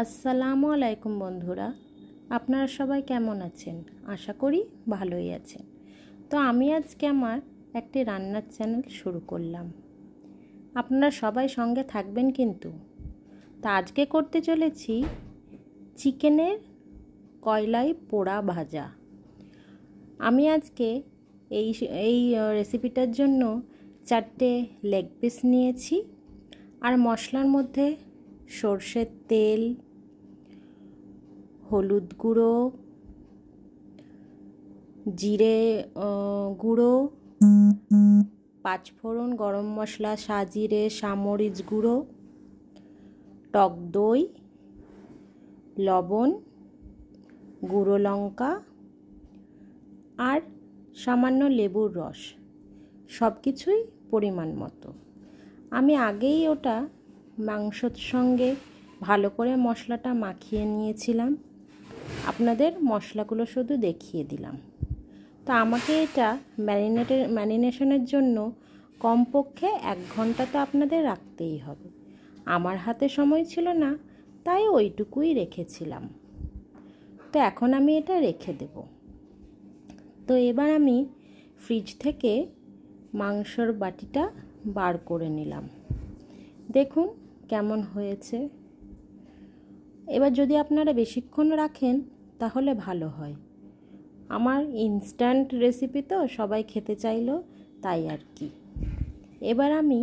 আসসালামু আলাইকুম বন্ধুরা, আপনারা সবাই কেমন আছেন? আশা করি ভালোই আছেন। তো আমি আজকে আমার একটি রান্নার চ্যানেল শুরু করলাম। আপনারা সবাই সঙ্গে থাকবেন কিন্তু। তা আজকে করতে চলেছি চিকেনের কয়লায় পোড়া ভাজা। আমি আজকে এই রেসিপিটার জন্য 4টে লেগ পিস নিয়েছি। আর মশলার মধ্যে সরষের তেল, হলুদ গুঁড়ো, জিরে গুঁড়ো, পাঁচফোড়ন, গরম মশলা, সাজিরে, সামরিচ গুঁড়ো, টক দই, লবণ, গুঁড়ো লঙ্কা আর সামান্য লেবুর রস, সব কিছুই পরিমাণ মতো। আমি আগেই ওটা মাংসর সঙ্গে ভালো করে মশলাটা মাখিয়ে নিয়েছিলাম, আপনাদের মশলাগুলো শুধু দেখিয়ে দিলাম। তো আমাকে এটা ম্যারিনেশনের জন্য কমপক্ষে 1 ঘন্টা তো আপনাদের রাখতেই হবে। আমার হাতে সময় ছিল না, তাই ওইটুকুই রেখেছিলাম। তো এখন আমি এটা রেখে দেব। তো এবার আমি ফ্রিজ থেকে মাংসর বাটিটা বার করে নিলাম। দেখুন কেমন হয়েছে। এবার যদি আপনারা বেশিক্ষণ রাখেন তাহলে ভালো হয়। আমার ইনস্ট্যান্ট রেসিপি তো সবাই খেতে চাইলো, তাই আর কি। এবার আমি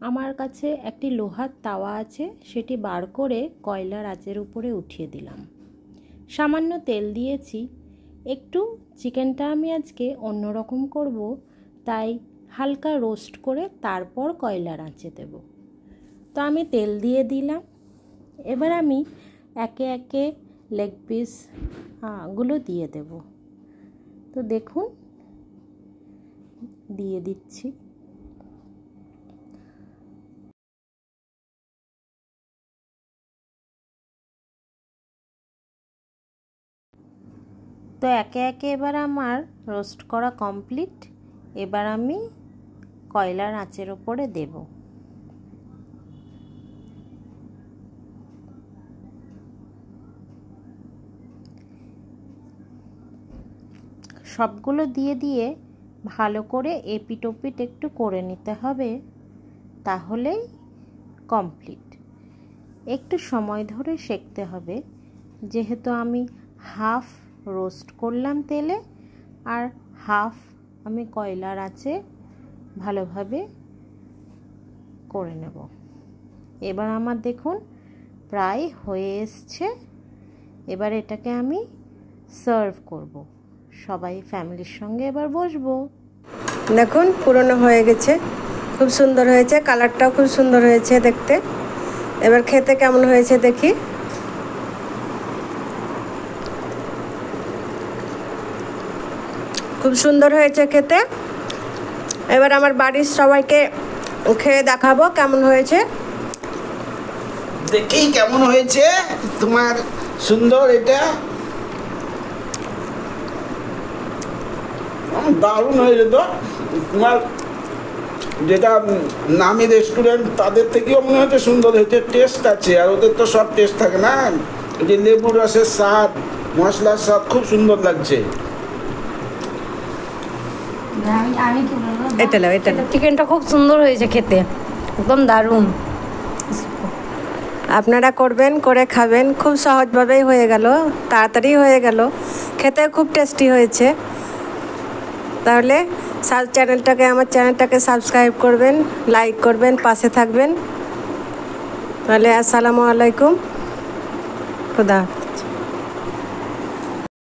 আমার কাছে একটি লোহার তাওয়া আছে, সেটি বার করে কয়লার আঁচের উপরে উঠিয়ে দিলাম। সামান্য তেল দিয়েছি। একটু চিকেনটা আমি আজকে অন্যরকম করব, তাই হালকা রোস্ট করে তারপর কয়লার আঁচে দেব। তো আমি তেল দিয়ে দিলাম। এবার আমি একে একে লেগ পিস গুলো দিয়ে দেব। তো দেখুন দিয়ে দিচ্ছি। তো একে একে এবার আমার রোস্ট করা কমপ্লিট। এবার আমি কয়লার আঁচের ওপরে দেব। সবগুলো দিয়ে দিয়ে ভালো করে এপিট ওপিট একটু করে নিতে হবে, তাহলেই কমপ্লিট। একটু সময় ধরে সেঁকতে হবে, যেহেতু আমি হাফ রোস্ট করলাম তেলে আর হাফ আমি কয়লার আঁচে ভালোভাবে করে নেব। এবার আমার দেখুন প্রায় হয়ে এসছে। এবার এটাকে আমি সার্ভ করব। সবাই ফ্যামিলির সঙ্গে এবার বসবো। দেখুন পুরনো হয়ে গেছে, খুব সুন্দর হয়েছে, কালারটাও খুব সুন্দর হয়েছে দেখতে। এবার খেতে কেমন হয়েছে দেখি। খুব সুন্দর হয়েছে খেতে। এবার আমার বাড়ির সবাইকে খেয়ে দেখাবো কেমন হয়েছে। দেখি কেমন হয়েছে তোমার সুন্দর এটা। দারুণ হয়েছে তো। তোমার যেটা নামি রেস্টুরেন্ট তাদের থেকেও মনে হচ্ছে সুন্দর হয়েছে। টেস্ট আছে, আর ওদের তো সব টেস্ট থাকে না, যে লেবুর রসের স্বাদ, মশলার স্বাদ খুব সুন্দর লাগছে। এটা চিকেনটা খুব সুন্দর হয়েছে খেতে, একদম দারুণ। আপনারা করবেন, করে খাবেন। খুব সহজভাবেই হয়ে গেল, তাড়াতাড়ি হয়ে গেল, খেতে খুব টেস্টি হয়েছে। তাহলে আমার চ্যানেলটাকে সাবস্ক্রাইব করবেন, লাইক করবেন, পাশে থাকবেন। তাহলে আসসালামু আলাইকুম, খুদা।